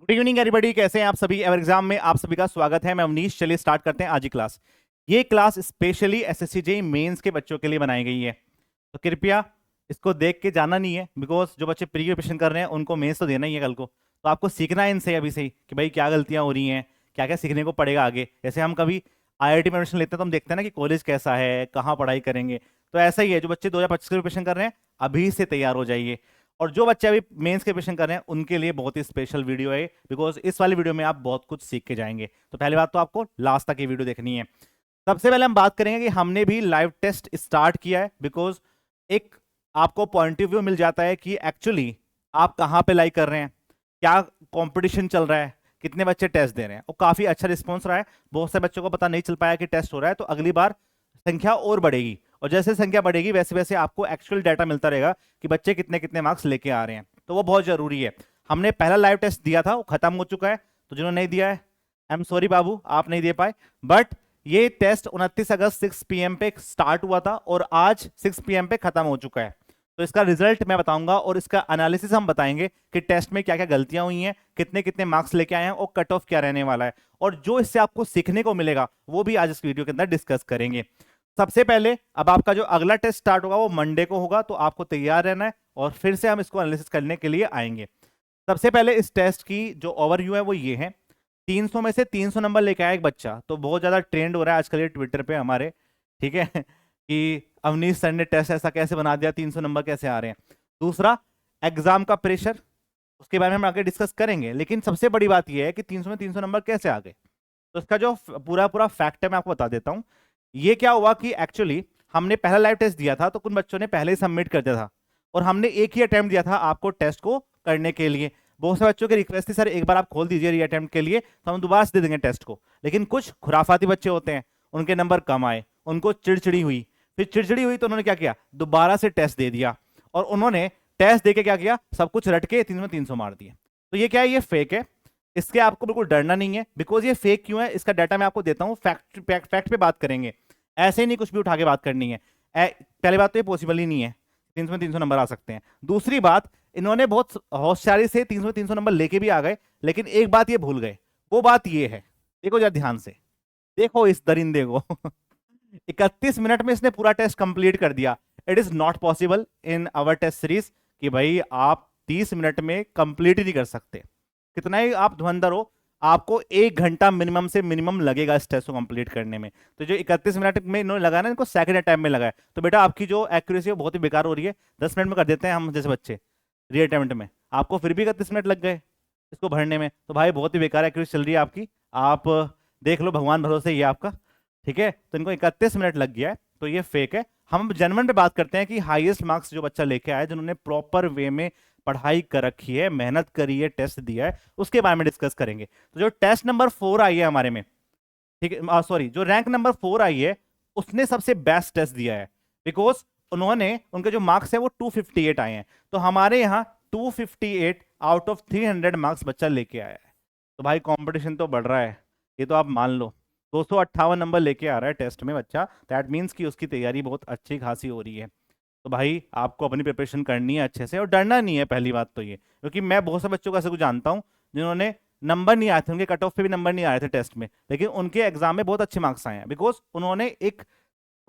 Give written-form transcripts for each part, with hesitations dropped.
Good evening everybody, कैसे हैं आप सभी। एवर एग्जाम में आप सभी का स्वागत है। मैं अवनीश। चलिए स्टार्ट करते हैं आज की क्लास। ये class specially SSC JEE mains के बच्चों के लिए बनाई गई है, तो कृपया इसको देख के जाना नहीं है, बिकॉज जो बच्चे प्री प्रिपरेशन कर रहे हैं उनको मेंस तो देना ही है कल को। तो आपको सीखना है इनसे अभी से ही कि भाई क्या गलतियां हो रही हैं, क्या क्या सीखने को पड़ेगा आगे। जैसे हम कभी आईआईटी में एडमिशन लेते हैं तो हम देखते हैं ना कि कॉलेज कैसा है, कहाँ पढ़ाई करेंगे। तो ऐसा ही है, जो बच्चे 2025 के प्रिपरेशन कर रहे हैं अभी से तैयार हो जाइए। और जो बच्चे अभी मेंस के प्रिपरेशन कर रहे हैं उनके लिए बहुत ही स्पेशल वीडियो है, बिकॉज इस वाली वीडियो में आप बहुत कुछ सीख के जाएंगे। तो पहली बात तो आपको लास्ट तक ये वीडियो देखनी है। सबसे पहले हम बात करेंगे कि हमने भी लाइव टेस्ट स्टार्ट किया है, बिकॉज एक आपको पॉइंट ऑफ व्यू मिल जाता है कि एक्चुअली आप कहाँ पे लाइक कर रहे हैं, क्या कंपटीशन चल रहा है, कितने बच्चे टेस्ट दे रहे हैं। और काफी अच्छा रिस्पॉन्स रहा है। बहुत से बच्चों को पता नहीं चल पाया कि टेस्ट हो रहा है, तो अगली बार संख्या और बढ़ेगी। और जैसे संख्या बढ़ेगी वैसे वैसे आपको एक्चुअल डाटा मिलता रहेगा कि बच्चे कितने कितने मार्क्स लेके आ रहे हैं। तो वो बहुत जरूरी है। हमने पहला लाइव टेस्ट दिया था, वो खत्म हो चुका है। तो जिन्होंने नहीं दिया है, आई एम सॉरी बाबू, आप नहीं दे पाए। बट ये टेस्ट 29 अगस्त 6 पीएम पे स्टार्ट हुआ था और आज 6 पीएम पे खत्म हो चुका है। तो इसका रिजल्ट मैं बताऊंगा और इसका एनालिसिस हम बताएंगे कि टेस्ट में क्या क्या गलतियां हुई हैं, कितने कितने मार्क्स लेके आए हैं और कट ऑफ क्या रहने वाला है। और जो इससे आपको सीखने को मिलेगा वो भी आज इस वीडियो के अंदर डिस्कस करेंगे। सबसे पहले अब आपका जो अगला टेस्ट स्टार्ट होगा वो मंडे को होगा, तो आपको तैयार रहना है और फिर से हम इसको एनालिसिस करने के लिए आएंगे। सबसे पहले इस टेस्ट की जो ओवरव्यू है वो ये है। 300 में से 300 नंबर लेके आया एक बच्चा, तो बहुत ज्यादा ट्रेंड हो रहा है आजकल ये ट्विटर पे हमारे, ठीक है कि अवनीश सर ने टेस्ट ऐसा कैसे बना दिया, 300 नंबर कैसे आ रहे हैं। दूसरा, एग्जाम का प्रेशर, उसके बारे में हम आगे डिस्कस करेंगे। लेकिन सबसे बड़ी बात यह है कि 300 में 300 नंबर कैसे आ गए। तो इसका जो पूरा पूरा फैक्ट है मैं आपको बता देता हूं। ये क्या हुआ कि एक्चुअली हमने पहला लाइव टेस्ट दिया था तो कुछ बच्चों ने पहले ही सबमिट कर दिया था, और हमने एक ही अटेम्प्ट दिया था आपको टेस्ट को करने के लिए। बहुत से बच्चों की रिक्वेस्ट थी, सर एक बार आप खोल दीजिए री अटेम्प्ट के लिए, तो हम दोबारा से दे देंगे टेस्ट को। लेकिन कुछ खुराफाती बच्चे होते हैं, उनके नंबर कम आए, उनको चिड़चिड़ी हुई। फिर चिड़चिड़ी हुई तो उन्होंने क्या किया, दोबारा से टेस्ट दे दिया। और उन्होंने टेस्ट देके क्या किया, सब कुछ रट के 300 में 300 मार दिए। तो ये क्या है, ये फेक है। इसके आपको बिल्कुल डरना नहीं है, बिकॉज ये फेक क्यों है इसका डाटा मैं आपको देता हूं। फैक्ट फैक्ट फैक्ट पे बात करेंगे, ऐसे ही नहीं कुछ भी उठा के बात करनी है। पहली बात तो ये पॉसिबल ही नहीं है 300 में 300 नंबर आ सकते हैं। दूसरी बात, इन्होंने बहुत होशियारी से 300 में 300 नंबर लेके भी आ गए, लेकिन एक बात ये भूल गए। वो बात ये है, देखो जरा ध्यान से, देखो इस दरिंदे को 31 मिनट में इसने पूरा टेस्ट कंप्लीट कर दिया। It is not possible in our test series कि भाई आप 30 मिनट में कंप्लीट ही नहीं कर सकते। कितना ही आप धुरंधर हो, आपको 1 घंटा मिनिमम से मिनिमम लगेगा इस टेस्ट को कंप्लीट करने में। तो जो 31 मिनट में इन्होंने लगाया ना, इनको सेकंड टाइम में लगाया, तो बेटा आपकी जो एक्यूरेसी है बहुत ही बेकार हो रही है। 10 मिनट में कर देते हैं हम जैसे बच्चे री अटेम्प्ट में, आपको फिर भी 31 मिनट लग गए इसको भरने में, तो भाई बहुत ही बेकार एक्यूरेसी चल रही है आपकी। आप देख लो, भगवान भरोसे ये आपका, ठीक है। तो इनको 31 मिनट लग गया है, तो ये फेक है। हम जनवन पे बात करते हैं कि हाईएस्ट मार्क्स जो बच्चा लेके आया, जिन्होंने प्रॉपर वे में पढ़ाई कर रखी है, मेहनत करी है, टेस्ट दिया है, उसके बारे में डिस्कस करेंगे। तो जो टेस्ट नंबर 4 आई है हमारे में, ठीक है, सॉरी, जो रैंक नंबर 4 आई है उसने सबसे बेस्ट टेस्ट दिया है, बिकॉज उन्होंने, उनके जो मार्क्स है वो 258 आए हैं। तो हमारे यहाँ 258 आउट ऑफ 300 मार्क्स बच्चा लेके आया है। तो भाई कंपटीशन तो बढ़ रहा है, ये तो आप मान लो। 258 नंबर लेके आ रहा है टेस्ट में बच्चा, दैट मीन्स कि उसकी तैयारी बहुत अच्छी खासी हो रही है। तो भाई आपको अपनी प्रिपरेशन करनी है अच्छे से और डरना नहीं है, पहली बात तो ये। क्योंकि मैं बहुत से बच्चों को ऐसे कुछ जानता हूँ जिन्होंने नंबर नहीं आए थे, उनके कट ऑफ पे भी नंबर नहीं आए थे टेस्ट में, लेकिन उनके एग्जाम में बहुत अच्छे मार्क्स आए हैं, बिकॉज उन्होंने एक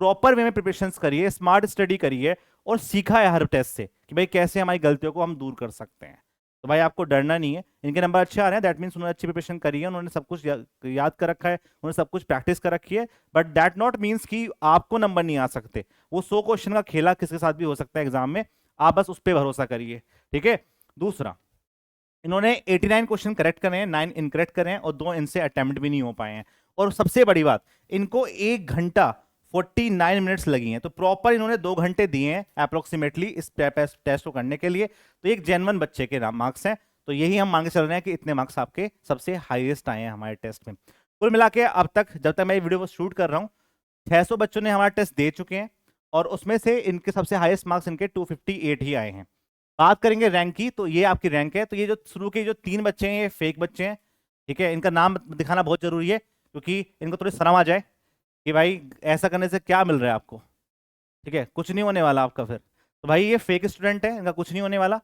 प्रॉपर वे में प्रिपरेशन करी है, स्मार्ट स्टडी करी है और सीखा है हर टेस्ट से कि भाई कैसे हमारी गलतियों को हम दूर कर सकते हैं। तो भाई आपको डरना नहीं है, इनके नंबर अच्छे आ रहे हैं, दैट मीन्स उन्होंने अच्छी प्रिपरेशन करी है, उन्होंने सब कुछ याद कर रखा है, उन्होंने सब कुछ प्रैक्टिस कर रखी है। बट दैट नॉट मीन्स कि आपको नंबर नहीं आ सकते। वो 100 क्वेश्चन का खेला किसके साथ भी हो सकता है एग्जाम में, आप बस उस पर भरोसा करिए, ठीक है। दूसरा, इन्होंने 89 क्वेश्चन करेक्ट करे हैं, 9 इनकरेक्ट करे हैं और 2 इनसे अटेम्प्ट भी नहीं हो पाए हैं। और सबसे बड़ी बात, इनको 1 घंटा 49 मिनट्स लगी हैं। तो प्रॉपर इन्होंने 2 घंटे दिए हैं अप्रोक्सीमेटली इस टेस्ट को करने के लिए। तो एक जेन्युइन बच्चे के मार्क्स हैं। तो यही हम मान के चल रहे हैं कि इतने मार्क्स आपके सबसे हाईएस्ट आए हैं हमारे टेस्ट में। कुल मिला के अब तक, जब तक मैं ये वीडियो को शूट कर रहा हूँ, 600 बच्चों ने हमारा टेस्ट दे चुके हैं और उसमें से इनके सबसे हाईएस्ट मार्क्स इनके 258 ही आए हैं। बात करेंगे रैंक की, तो ये आपकी रैंक है। तो ये जो शुरू के जो 3 बच्चे हैं ये फेक बच्चे हैं, ठीक है। इनका नाम दिखाना बहुत जरूरी है क्योंकि इनको थोड़ी शर्म आ जाए कि भाई ऐसा करने से क्या मिल रहा है आपको, ठीक है, कुछ नहीं होने वाला आपका फिर। तो भाई ये फेक स्टूडेंट है, इनका कुछ नहीं होने वाला।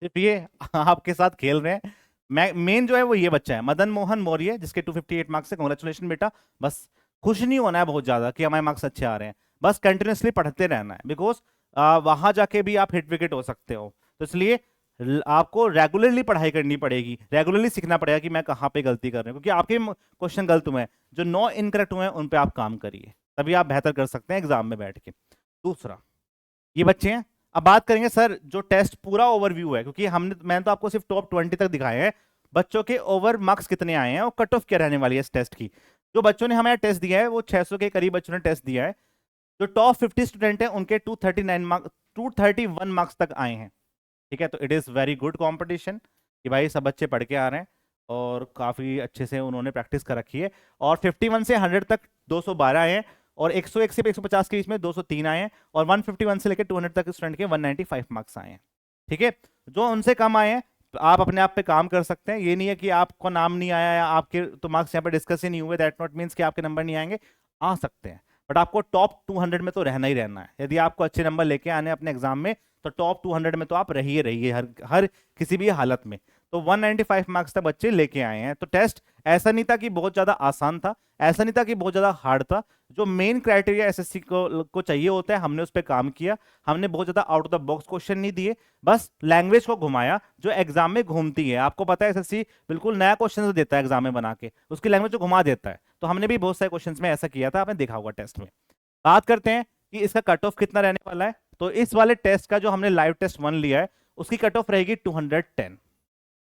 सिर्फ ये आपके साथ खेल रहे हैं। मेन जो है वो ये बच्चा है मदन मोहन मौर्य, जिसके 258 मार्क्स है। कांग्रेचुलेशन बेटा। बस खुश नहीं होना है बहुत ज्यादा कि हमारे मार्क्स अच्छे आ रहे हैं, बस कंटिन्यूसली पढ़ते रहना है, बिकॉज वहां जाके भी आप हिट विकेट हो सकते हो। तो इसलिए आपको रेगुलरली पढ़ाई करनी पड़ेगी, रेगुलरली सीखना पड़ेगा कि मैं कहाँ पे गलती कर रहा हूँ, क्योंकि आपके क्वेश्चन गलत हुए हैं, जो 9 इनकरेक्ट हुए हैं उन पे आप काम करिए, तभी आप बेहतर कर सकते हैं एग्जाम में बैठ के। दूसरा, ये बच्चे हैं। अब बात करेंगे सर जो टेस्ट पूरा ओवरव्यू है, क्योंकि मैंने तो आपको सिर्फ टॉप 20 तक दिखाए हैं, बच्चों के ओवर मार्क्स कितने आए हैं और कट ऑफ क्या रहने वाली है इस टेस्ट की। जो बच्चों ने हमें टेस्ट दिया है वो 600 के करीब बच्चों ने टेस्ट दिया है। जो टॉप 50 स्टूडेंट हैं उनके 239 मार्क्स 231 मार्क्स तक आए हैं। ठीक है, तो it is very good competition कि भाई सब बच्चे पढ़ के आ रहे हैं और काफ़ी अच्छे से उन्होंने प्रैक्टिस कर रखी है। और 51 से 100 तक 212 आए हैं, और 101 से 150 के बीच में 203 आए हैं, और 151 से लेकर 200 तक स्टूडेंट के 195 मार्क्स आए हैं। ठीक है, जो उनसे कम आए हैं तो आप अपने आप पे काम कर सकते हैं। ये नहीं है कि आपको नाम नहीं आया या आपके तो मार्क्स यहाँ पे डिस्कस ही नहीं हुए, दैट नॉट मीन्स कि आपके नंबर नहीं आएंगे, आ सकते हैं, बट आपको टॉप 200 में तो रहना ही रहना है। यदि आपको अच्छे नंबर लेके आने अपने एग्जाम में तो टॉप 200 में तो आप रहिए रहिए हर किसी भी हालत में। तो 195 मार्क्स तक बच्चे लेके आए हैं। तो टेस्ट ऐसा नहीं था कि बहुत ज्यादा आसान था, ऐसा नहीं था कि बहुत ज्यादा हार्ड था। जो मेन क्राइटेरिया एसएससी को चाहिए होता है हमने उस पर काम किया। हमने बहुत ज्यादा out of the box question नहीं दिए, बस लैंग्वेज को घुमाया जो एग्जाम में घूमती है। आपको पता है एसएससी बिल्कुल नया क्वेश्चन देता है एग्जाम में बना के, उसकी लैंग्वेज को घुमा देता है। तो हमने भी बहुत सारे क्वेश्चन में ऐसा किया था, आपने देखा होगा टेस्ट में। बात करते हैं कि इसका कट ऑफ कितना रहने वाला है। तो इस वाले टेस्ट का जो हमने लाइव टेस्ट 1 लिया है उसकी कट ऑफ रहेगी 210,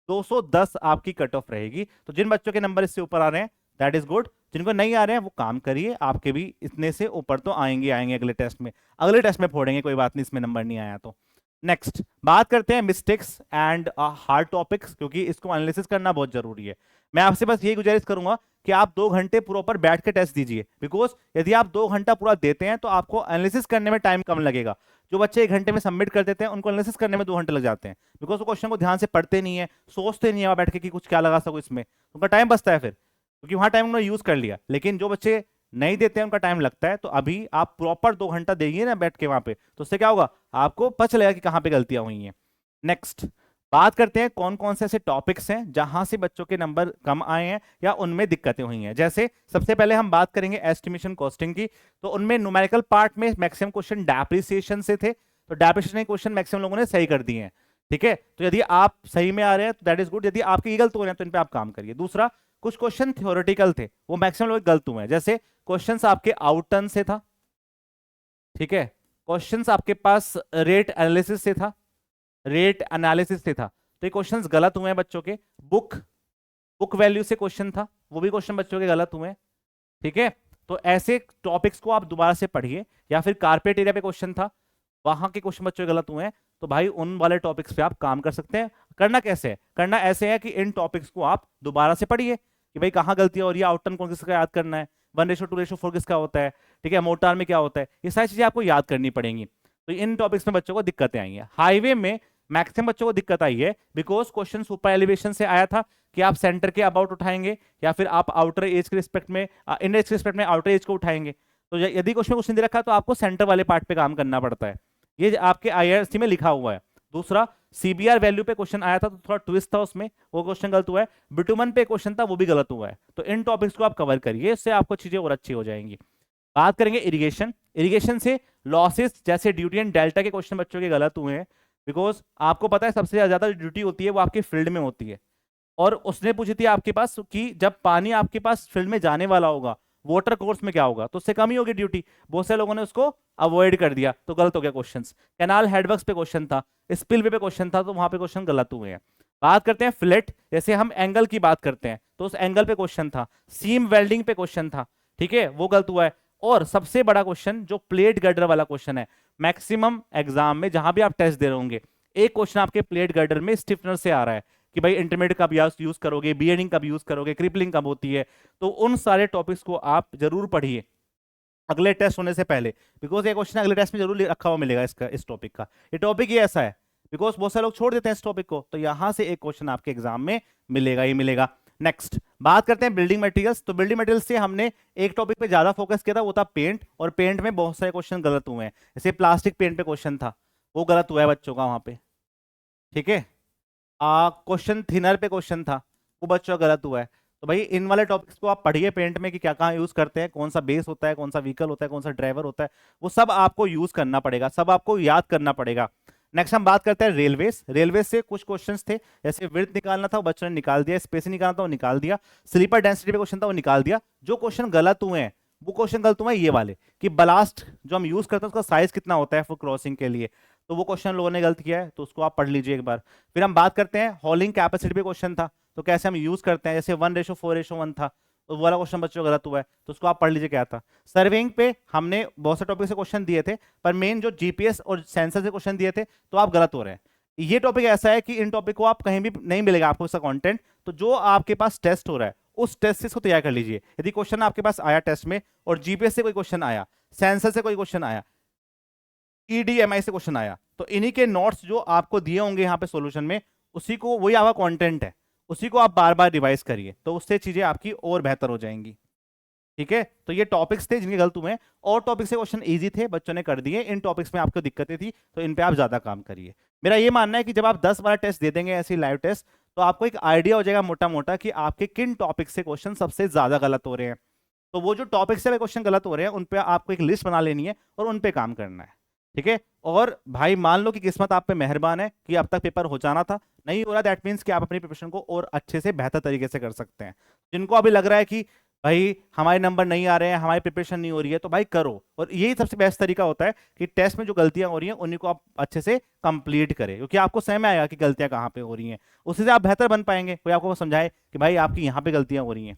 210 आपकी कट ऑफ रहेगी। तो जिन बच्चों के नंबर इससे ऊपर आ रहे हैं दैट इज गुड, जिनको नहीं आ रहे हैं वो काम करिए, आपके भी इतने से ऊपर तो आएंगे आएंगे अगले टेस्ट में। अगले टेस्ट में फोड़ेंगे, कोई बात नहीं इसमें नंबर नहीं आया तो। नेक्स्ट बात करते हैं मिस्टेक्स एंड हार्ड टॉपिक्स, क्योंकि इसको एनालिसिस करना बहुत जरूरी है। मैं आपसे बस यही गुजारिश करूंगा कि आप 2 घंटे प्रॉपर बैठ के टेस्ट दीजिए, बिकॉज यदि आप 2 घंटा पूरा देते हैं तो आपको एनालिसिस करने में टाइम कम लगेगा। जो बच्चे 1 घंटे में सबमिट कर देते हैं उनको एनालिसिस करने में 2 घंटे लग जाते हैं, बिकॉज वो क्वेश्चन को ध्यान से पढ़ते नहीं है, सोचते नहीं है वहां बैठ के कि कुछ क्या लगा सको इसमें, उनका टाइम बचता है फिर, क्योंकि वहां टाइम उन्होंने यूज कर लिया। लेकिन जो बच्चे नहीं देते हैं उनका टाइम लगता है। तो अभी आप प्रॉपर 2 घंटा देंगे ना बैठ के वहां पे, तो उससे क्या होगा, आपको पता चलेगा कि कहां पे गलतियां हुई हैं। नेक्स्ट बात करते हैं कौन कौन से ऐसे टॉपिक्स हैं जहां से बच्चों के नंबर कम आए हैं या उनमें दिक्कतें हुई हैं। जैसे सबसे पहले हम बात करेंगे एस्टिमेशन कॉस्टिंग की। तो उनमें न्यूमेरिकल पार्ट में मैक्सिमम क्वेश्चन डेप्रिसिएशन से थे, तो डेप्रिसिएशन के क्वेश्चन मैक्सिमम लोगों ने सही कर दिए हैं। ठीक है, तो यदि आप सही में आ रहे हैं तो दैट इज गुड, यदि आपके ये गलत हो रहे हैं तो इन पे आप काम करिए। दूसरा, कुछ क्वेश्चन थ्योरेटिकल थे, वो मैक्सिमम लोग गलत हुए हैं। जैसे क्वेश्चंस आपके आउटर्न से था, ठीक है, क्वेश्चंस आपके पास रेट एनालिसिस से था, रेट एनालिसिस से था, तो ये क्वेश्चंस गलत हुए हैं बच्चों के। बुक बुक वैल्यू से क्वेश्चन था, वो भी क्वेश्चन बच्चों के गलत हुए हैं। ठीक है, तो ऐसे टॉपिक्स को आप दोबारा से पढ़िए। या फिर कारपेट एरिया पे क्वेश्चन था, वहां के क्वेश्चन बच्चों के गलत हुए हैं, तो भाई उन वाले टॉपिक्स पे आप काम कर सकते हैं। करना कैसे है, करना ऐसे है कि इन टॉपिक्स को आप दोबारा से पढ़िए कि भाई कहाँ गलतियां हो रही है, आउटर्न कौन किसका याद करना है, 1:2:4 किसका होता है, ठीक है, मोटार में क्या होता है, ये सारी चीजें आपको याद करनी पड़ेंगी। तो इन टॉपिक्स में बच्चों को दिक्कतें आई हैं। हाईवे में मैक्सिमम बच्चों को दिक्कत आई है बिकॉज क्वेश्चन सुपर एलिवेशन से आया था कि आप सेंटर के अबाउट उठाएंगे या फिर आप आउटर एज के रिस्पेक्ट में इंडर एज के रिस्पेक्ट में आउटर एज को उठाएंगे। तो यदि क्वेश्चन कुछ नहीं दे रखा तो आपको सेंटर वाले पार्ट पे काम करना पड़ता है, ये आपके आईआरसी में लिखा हुआ है। दूसरा, सीबीआर वैल्यू पे क्वेश्चन आया था तो थोड़ा ट्विस्ट था उसमें, वो क्वेश्चन गलत हुआ है। बिटुमन पे क्वेश्चन था, वो भी गलत हुआ है। तो इन टॉपिक्स को आप कवर करिए, इससे आपको चीजें और अच्छी हो जाएंगी। बात करेंगे इरिगेशन। इरिगेशन से लॉसेस जैसे ड्यूटी एंड डेल्टा के क्वेश्चन बच्चों के गलत हुए हैं, बिकॉज आपको पता है सबसे ज्यादा ड्यूटी होती है वो आपके फील्ड में होती है। और उसने पूछी थी आपके पास कि जब पानी आपके पास फील्ड में जाने वाला होगा, वाटर कोर्स में क्या होगा, तो उससे कम ही होगी ड्यूटी। बहुत से लोगों ने उसको अवॉइड कर दिया तो गलत हो गया क्वेश्चन। कैनाल हेडवर्क्स पे क्वेश्चन था, स्पिलवे पे क्वेश्चन था, तो वहां पे क्वेश्चन गलत हुए हैं। बात करते हैं फिलेट, जैसे हम एंगल की बात करते हैं तो उस एंगल पे क्वेश्चन था। सीम वेल्डिंग पे क्वेश्चन था, ठीक है, वो गलत हुआ है। और सबसे बड़ा क्वेश्चन जो प्लेट गर्डर वाला क्वेश्चन है, मैक्सिमम एग्जाम में जहां भी आप टेस्ट दे रहे होंगे एक क्वेश्चन आपके प्लेट गर्डर में स्टिफनर से आ रहा है कि भाई इंटरमीडिएट कब यूज करोगे, बीएडिंग कब यूज करोगे, क्रिपलिंग कब होती है। तो उन सारे टॉपिक्स को आप जरूर पढ़िए अगले टेस्ट होने से पहले, बिकॉज ये क्वेश्चन अगले टेस्ट में जरूर रखा हुआ मिलेगा इसका, इस टॉपिक का। ये टॉपिक ही ऐसा है, बिकॉज बहुत सारे लोग छोड़ देते हैं इस टॉपिक को, तो यहां से एक क्वेश्चन आपके एग्जाम में मिलेगा ही मिलेगा। नेक्स्ट बात करते हैं बिल्डिंग मटेरियल्स। तो बिल्डिंग मटेरियल्स से हमने एक टॉपिक पे ज्यादा फोकस किया था, वो था पेंट, और पेंट में बहुत सारे क्वेश्चन गलत हुए हैं। जैसे प्लास्टिक पेंट पे क्वेश्चन था, वो गलत हुआ है बच्चों का वहां पे, ठीक है। क्वेश्चन थिनर पे क्वेश्चन था, वो बच्चों गलत हुआ है। तो भाई इन वाले टॉपिक्स को आप पढ़िए पेंट में कि क्या कहाँ यूज करते हैं, कौन सा बेस होता है, कौन सा व्हीकल होता है, कौन सा ड्राइवर होता है, वो सब आपको यूज करना पड़ेगा, सब आपको याद करना पड़ेगा। नेक्स्ट हम बात करते हैं रेलवेज। रेलवेज से कुछ क्वेश्चंस थे, जैसे विड्थ निकालना था वो बच्चों ने निकाल दिया, स्पेस निकालना था वो निकाल दिया, स्लीपर डेंसिटी पे क्वेश्चन था वो निकाल दिया। जो क्वेश्चन गलत हुए हैं वो क्वेश्चन गलत हुए हैं ये वाले, कि ब्लास्ट जो हम यूज करते हैं उसका साइज कितना होता है फॉर क्रॉसिंग के लिए, तो वो क्वेश्चन लोगों ने गलत किया है, तो उसको आप पढ़ लीजिए एक बार। फिर हम बात करते हैं हॉलिंग कैपेसिटी पे क्वेश्चन था, तो कैसे हम यूज करते हैं, जैसे 1:4:1 था, तो वो वाला क्वेश्चन बच्चों गलत हुआ है, तो उसको आप पढ़ लीजिए क्या था। सर्वेइंग पे हमने बहुत से टॉपिक से क्वेश्चन दिए थे, पर मेन जो जीपीएस और सेंसर से क्वेश्चन दिए थे तो आप गलत हो रहे हैं। ये टॉपिक ऐसा है कि इन टॉपिक को आप कहीं भी नहीं मिलेगा आपको इसका कंटेंट, तो जो आपके पास टेस्ट हो रहा है उस टेस्ट से इसको तैयार कर लीजिए। यदि क्वेश्चन आपके पास आया टेस्ट में और जीपीएस से कोई क्वेश्चन आया, सेंसर से कोई क्वेश्चन आया, ईडीएमआई से क्वेश्चन आया, तो इन्हीं के नोट्स जो आपको दिए होंगे यहाँ पे सॉल्यूशन में, उसी को, वही आपका कंटेंट है, उसी को आप बार बार रिवाइज करिए, तो उससे चीजें आपकी और बेहतर हो जाएंगी। ठीक है, तो ये टॉपिक्स थे जिनके गलत हुए हैं, और टॉपिक से क्वेश्चन इजी थे बच्चों ने कर दिए, इन टॉपिक्स में आपको दिक्कतें थी तो इन पे आप ज्यादा काम करिए। मेरा ये मानना है कि जब आप 10-12 टेस्ट दे देंगे ऐसी लाइव टेस्ट, तो आपको एक आइडिया हो जाएगा मोटा मोटा कि आपके किन टॉपिक से क्वेश्चन सबसे ज्यादा गलत हो रहे हैं। तो वो जो टॉपिक से क्वेश्चन गलत हो रहे हैं उन पे आपको एक लिस्ट बना लेनी है और उन पे काम करना है। ठीक है, और भाई मान लो कि किस्मत आप पे मेहरबान है कि अब तक पेपर हो जाना था, नहीं हो रहा, दैट मीन्स कि आप अपनी प्रिपरेशन को और अच्छे से बेहतर तरीके से कर सकते हैं। जिनको अभी लग रहा है कि भाई हमारे नंबर नहीं आ रहे हैं, हमारी प्रिपरेशन नहीं हो रही है, तो भाई करो, और यही सबसे बेस्ट तरीका होता है कि टेस्ट में जो गलतियां हो रही हैं उन्हीं को आप अच्छे से कंप्लीट करें, क्योंकि आपको समझ में आएगा कि गलतियां कहाँ पे हो रही हैं, उससे से आप बेहतर बन पाएंगे। कोई आपको समझाए कि भाई आपकी यहाँ पे गलतियां हो रही हैं।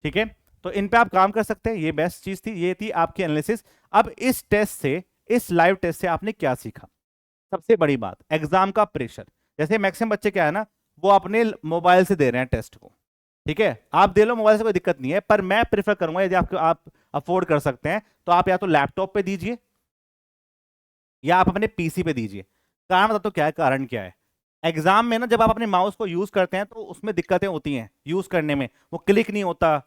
ठीक है, तो इन पे आप काम कर सकते हैं, ये बेस्ट चीज थी, ये थी आपकी एनालिसिस। अब इस टेस्ट से, इस लाइव टेस्ट से आपने क्या सीखा? सबसे बड़ी बात, एग्जाम का प्रेशर। जैसे मैक्सिमम बच्चे क्या है ना, वो अपने मोबाइल से दे रहे हैं टेस्ट को। ठीक है, आप दे लो मोबाइल से, कोई दिक्कत नहीं है, पर मैं प्रेफर करूंगा यदि आपको, आप अफोर्ड कर सकते हैं, तो आप या तो लैपटॉप पे दीजिए या आप अपने पीसी पे दीजिए। कारण बता तो क्या है, कारण क्या है, एग्जाम में ना जब आप अपने माउस को यूज करते हैं तो उसमें दिक्कतें होती हैं यूज करने में, वो क्लिक नहीं होता।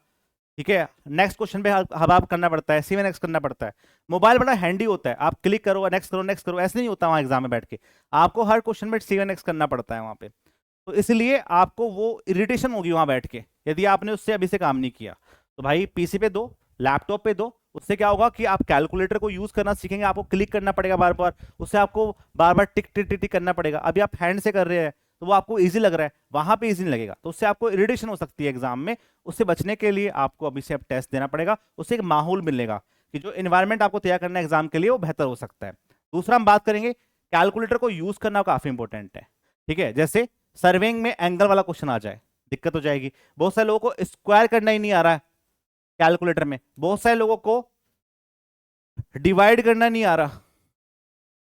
ठीक है, नेक्स्ट क्वेश्चन पे हब आप करना पड़ता है, सीवन नेक्स्ट करना पड़ता है। मोबाइल बड़ा हैंडी होता है, आप क्लिक करो नेक्स्ट करो नेक्स्ट करो, ऐसे नहीं होता वहां एग्जाम में बैठ के, आपको हर क्वेश्चन में सीवन नेक्स्ट करना पड़ता है वहां पे। तो इसलिए आपको वो इरिटेशन होगी वहां बैठ के यदि आपने उससे अभी से काम नहीं किया। तो भाई पीसी पे दो, लैपटॉप पे दो, उससे क्या होगा कि आप कैलकुलेटर को यूज करना सीखेंगे, आपको क्लिक करना पड़ेगा बार बार, उससे आपको बार बार टिक टिक टिक टिक करना पड़ेगा। अभी आप हैंड से कर रहे हैं तो वो आपको इजी लग रहा है, वहां पे इजी नहीं लगेगा, तो उससे आपको इरिटेशन हो सकती है एग्जाम में। उससे बचने के लिए आपको अभी से अब टेस्ट देना पड़ेगा, उससे एक माहौल मिलेगा कि जो इन्वायरमेंट आपको तैयार करना है एग्जाम के लिए वो बेहतर हो सकता है। दूसरा हम बात करेंगे, कैलकुलेटर को यूज करना काफी इंपॉर्टेंट है। ठीक है, जैसे सर्वेइंग में एंगल वाला क्वेश्चन आ जाए, दिक्कत हो जाएगी। बहुत सारे लोगों को स्क्वायर करना ही नहीं आ रहा है कैलकुलेटर में, बहुत सारे लोगों को डिवाइड करना नहीं आ रहा।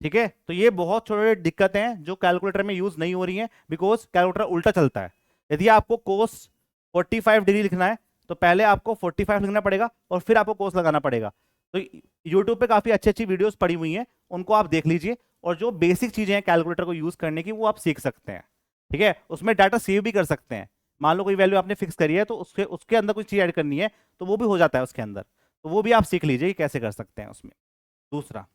ठीक है, तो ये बहुत छोटे दिक्कतें हैं जो कैलकुलेटर में यूज नहीं हो रही हैं, बिकॉज कैलकुलेटर उल्टा चलता है। यदि आपको कोस 45 डिग्री लिखना है तो पहले आपको 45 लिखना पड़ेगा और फिर आपको कोस लगाना पड़ेगा। तो यूट्यूब पे काफी अच्छी अच्छी वीडियोस पड़ी हुई हैं, उनको आप देख लीजिए, और जो बेसिक चीजें हैं कैलकुलेटर को यूज करने की वो आप सीख सकते हैं। ठीक है, उसमें डाटा सेव भी कर सकते हैं, मान लो कोई वैल्यू आपने फिक्स करी है तो उसके उसके अंदर कोई चीज ऐड करनी है तो वो भी हो जाता है उसके अंदर, तो वो भी आप सीख लीजिए कि कैसे कर सकते हैं उसमें। दूसरा,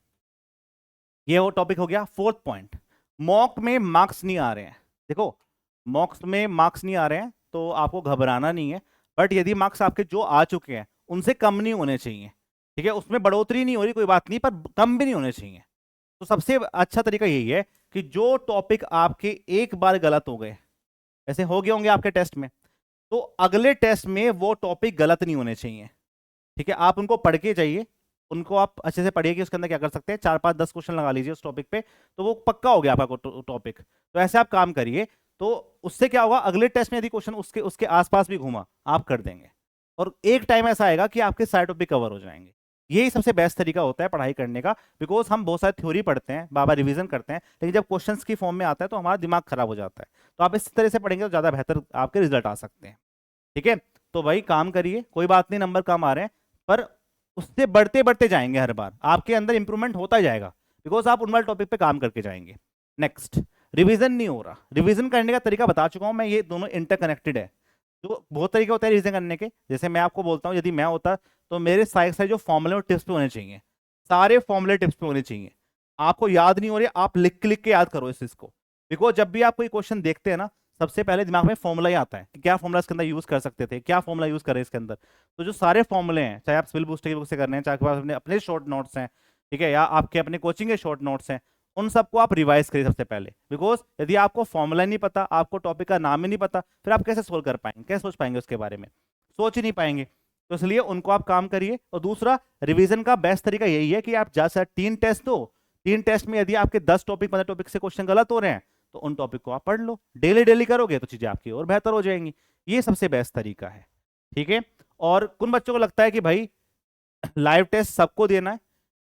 ये वो टॉपिक हो गया। फोर्थ पॉइंट, मॉक में मार्क्स नहीं आ रहे हैं। देखो, मॉक्स में मार्क्स नहीं आ रहे हैं तो आपको घबराना नहीं है, बट यदि मार्क्स आपके जो आ चुके हैं उनसे कम नहीं होने चाहिए। ठीक है, उसमें बढ़ोतरी नहीं हो रही कोई बात नहीं, पर कम भी नहीं होने चाहिए। तो सबसे अच्छा तरीका यही है कि जो टॉपिक आपके एक बार गलत हो गए, ऐसे हो गए होंगे आपके टेस्ट में, तो अगले टेस्ट में वो टॉपिक गलत नहीं होने चाहिए। ठीक है, आप उनको पढ़ के जाइए, उनको आप अच्छे से पढ़िए कि उसके अंदर क्या कर सकते हैं, 4-5-10 क्वेश्चन लगा लीजिए उस टॉपिक पे, तो वो पक्का हो गया आपका टॉपिक। तो ऐसे आप काम करिए, तो उससे क्या होगा, अगले टेस्ट में यदि क्वेश्चन उसके उसके आसपास भी घूमा आप कर देंगे, और एक टाइम ऐसा आएगा कि आपके सारे टॉपिक कवर हो जाएंगे। यही सबसे बेस्ट तरीका होता है पढ़ाई करने का, बिकॉज हम बहुत सारे थ्योरी पढ़ते हैं, बाबा रिवीजन करते हैं, लेकिन जब क्वेश्चंस की फॉर्म में आता है तो हमारा दिमाग खराब हो जाता है। तो आप इस तरह से पढ़ेंगे तो ज़्यादा बेहतर आपके रिजल्ट आ सकते हैं। ठीक है, तो भाई काम करिए, कोई बात नहीं नंबर कम आ रहे हैं, पर उससे बढ़ते बढ़ते जाएंगे, हर बार आपके अंदर इंप्रूवमेंट होता जाएगा, बिकॉज आप उन वाले टॉपिक पे काम करके जाएंगे। नेक्स्ट, रिवीजन नहीं हो रहा। रिवीजन करने का तरीका बता चुका हूं मैं, ये दोनों इंटरकनेक्टेड है। तो बहुत तरीके होते हैं रिवीजन करने के, जैसे मैं आपको बोलता हूँ, यदि मैं होता तो मेरे सारे सारे जो फॉर्मूले और टिप्स पे होने चाहिए, सारे फॉर्मूले टिप्स पे होने चाहिए। आपको याद नहीं हो रही, आप लिख लिख के याद करो इस चीज को, बिकॉज जब भी आप कोई क्वेश्चन देखते हैं ना, सबसे पहले दिमाग में फॉर्मूला ही आता है कि क्या फॉर्मूला इसके अंदर यूज कर सकते थे, क्या फॉर्मूला यूज करें इसके अंदर। तो जो सारे फॉर्मूले हैं, चाहे आप सिविल बूस्टर की बुक से कर रहे हैं, चाहे आपके पास अपने अपने शॉर्ट नोट्स हैं, ठीक है, या आपके अपने कोचिंग के शॉर्ट नोट्स हैं, उन सबको आप रिवाइज करिए सबसे पहले। बिकॉज यदि आपको फॉर्मूला नहीं पता, आपको टॉपिक का नाम ही नहीं पता, फिर आप कैसे सोल्व कर पाएंगे, कैसे सोच पाएंगे उसके बारे में, सोच ही नहीं पाएंगे। तो इसलिए उनको आप काम करिए। और दूसरा, रिवीजन का बेस्ट तरीका यही है कि आप ज्यादा 3 टेस्ट दो, 3 टेस्ट में यदि आपके 10 टॉपिक 15 टॉपिक से क्वेश्चन गलत हो रहे हैं तो उन टॉपिक को आप पढ़ लो। डेली डेली करोगे तो चीजें आपकी और बेहतर हो जाएंगी। ये सबसे बेस्ट तरीका है, ठीक है। और कुछ बच्चों को लगता है कि भाई लाइव टेस्ट सबको देना है।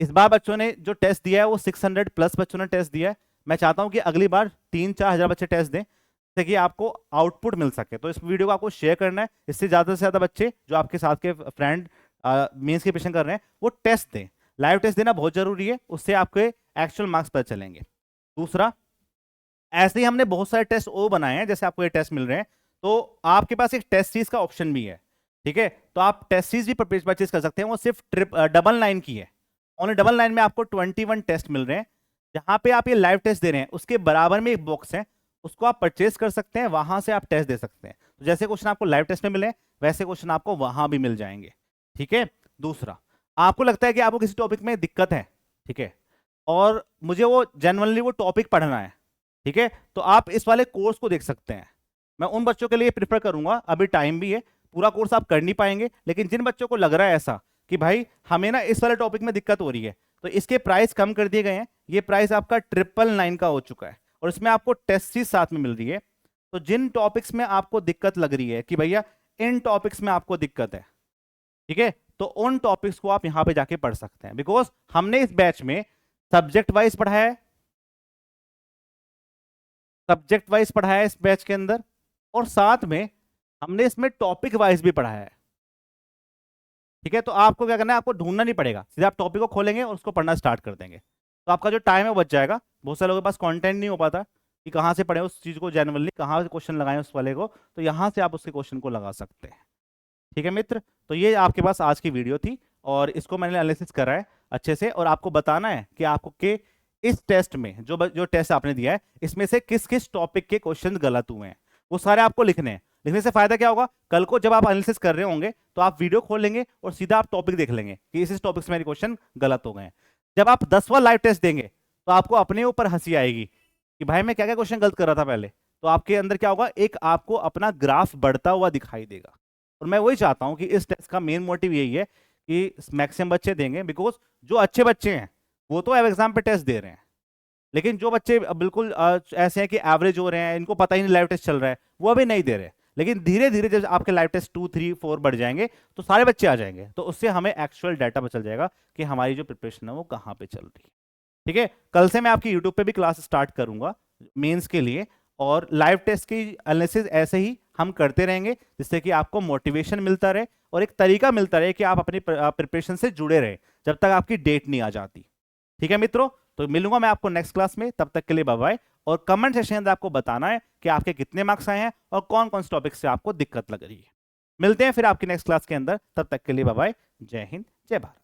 इस बार बच्चों ने जो टेस्ट दिया है वो 600 प्लस बच्चों ने टेस्ट दिया है। मैं चाहता हूं कि अगली बार 3-4 हजार बच्चे टेस्ट दें, ताकि कि आपको आउटपुट मिल सके। तो इस वीडियो को आपको शेयर करना है, इससे ज्यादा से ज्यादा बच्चे जो आपके साथ के फ्रेंड मेंस की प्रिपरेशन कर रहे हैं वो टेस्ट दें। लाइव टेस्ट देना बहुत जरूरी है, उससे आपके एक्चुअल मार्क्स पता चलेंगे। दूसरा, ऐसे ही हमने बहुत सारे टेस्ट ओ बनाए हैं, जैसे आपको ये टेस्ट मिल रहे हैं, तो आपके पास एक टेस्ट सीरीज का ऑप्शन भी है, ठीक है। तो आप टेस्ट सीरीज भी परचेज कर सकते हैं। वो सिर्फ 999 की है, ओनली 999 में आपको 21 टेस्ट मिल रहे हैं। जहां पे आप ये लाइव टेस्ट दे रहे हैं उसके बराबर में एक बॉक्स है, उसको आप परचेज कर सकते हैं, वहां से आप टेस्ट दे सकते हैं। तो जैसे क्वेश्चन आपको लाइव टेस्ट में मिले वैसे क्वेश्चन आपको वहां भी मिल जाएंगे, ठीक है। दूसरा, आपको लगता है कि आपको किसी टॉपिक में दिक्कत है, ठीक है, और मुझे वो जेन्युइनली वो टॉपिक पढ़ना है, ठीक है, तो आप इस वाले कोर्स को देख सकते हैं। मैं उन बच्चों के लिए प्रिफर करूंगा, अभी टाइम भी है, पूरा कोर्स आप कर नहीं पाएंगे, लेकिन जिन बच्चों को लग रहा है ऐसा कि भाई हमें ना इस वाले टॉपिक में दिक्कत हो रही है, तो इसके प्राइस कम कर दिए गए हैं। ये प्राइस आपका 999 का हो चुका है, और इसमें आपको टेस्ट सीरीज साथ में मिल रही है। तो जिन टॉपिक्स में आपको दिक्कत लग रही है कि भैया इन टॉपिक्स में आपको दिक्कत है, ठीक है, तो उन टॉपिक्स को आप यहां पे जाके पढ़ सकते हैं। बिकॉज हमने इस बैच में सब्जेक्ट वाइज पढ़ाया है, सब्जेक्ट वाइज पढ़ाया है इस बैच के अंदर, और साथ में हमने इसमें टॉपिक वाइज भी पढ़ाया है, ठीक है। तो आपको क्या करना है, आपको ढूंढना नहीं पड़ेगा, सीधे आप टॉपिक को खोलेंगे और उसको पढ़ना स्टार्ट कर देंगे। तो आपका जो टाइम है वो बच जाएगा। बहुत सारे लोगों के पास कंटेंट नहीं हो पाता कि कहाँ से पढ़े उस चीज़ को, जेन्युइनली कहाँ से क्वेश्चन लगाएं उस वाले को, तो यहाँ से आप उसके क्वेश्चन को लगा सकते हैं, ठीक है मित्र। तो ये आपके पास आज की वीडियो थी, और इसको मैंने एनालिसिस करा है अच्छे से, और आपको बताना है कि आपको के इस टेस्ट में जो टेस्ट आपने दिया है इसमें से किस किस टॉपिक के क्वेश्चन गलत हुए हैं, वो सारे आपको लिखने हैं। लिखने से फायदा क्या होगा, कल को जब आप एनालिसिस कर रहे होंगे तो आप वीडियो खोल लेंगे और सीधा आप टॉपिक देख लेंगे कि इस टॉपिक से मेरे क्वेश्चन गलत हो गए हैं। जब आप 10वां लाइव टेस्ट देंगे तो आपको अपने ऊपर हंसी आएगी कि भाई मैं क्या क्या क्वेश्चन गलत कर रहा था पहले। तो आपके अंदर क्या होगा, एक आपको अपना ग्राफ बढ़ता हुआ दिखाई देगा। और मैं वही चाहता हूं कि इस टेस्ट का मेन मोटिव यही है कि मैक्सिमम बच्चे देंगे। बिकॉज जो अच्छे बच्चे हैं वो तो एग्जाम पे टेस्ट दे रहे हैं, लेकिन जो बच्चे बिल्कुल ऐसे हैं कि एवरेज हो रहे हैं, इनको पता ही नहीं लाइव टेस्ट चल रहा है, वो अभी नहीं दे रहे। लेकिन धीरे धीरे जब आपके लाइव टेस्ट 2, 3, 4 बढ़ जाएंगे तो सारे बच्चे आ जाएंगे, तो उससे हमें एक्चुअल डाटा पता चल जाएगा कि हमारी जो प्रिपरेशन है वो कहाँ पे चल रही है, ठीक है। कल से मैं आपकी यूट्यूब पे भी क्लास स्टार्ट करूंगा मेंस के लिए, और लाइव टेस्ट की एनालिसिस ऐसे ही हम करते रहेंगे, जिससे कि आपको मोटिवेशन मिलता रहे और एक तरीका मिलता रहे कि आप अपनी प्रिपरेशन से जुड़े रहे जब तक आपकी डेट नहीं आ जाती, ठीक है मित्रों। तो मिलूंगा मैं आपको नेक्स्ट क्लास में, तब तक के लिए बाय बाय। और कमेंट सेक्शन में आपको बताना है कि आपके कितने मार्क्स आए हैं और कौन कौन से टॉपिक से आपको दिक्कत लग रही है। मिलते हैं फिर आपकी नेक्स्ट क्लास के अंदर, तब तक के लिए बाय बाय। जय हिंद, जय भारत।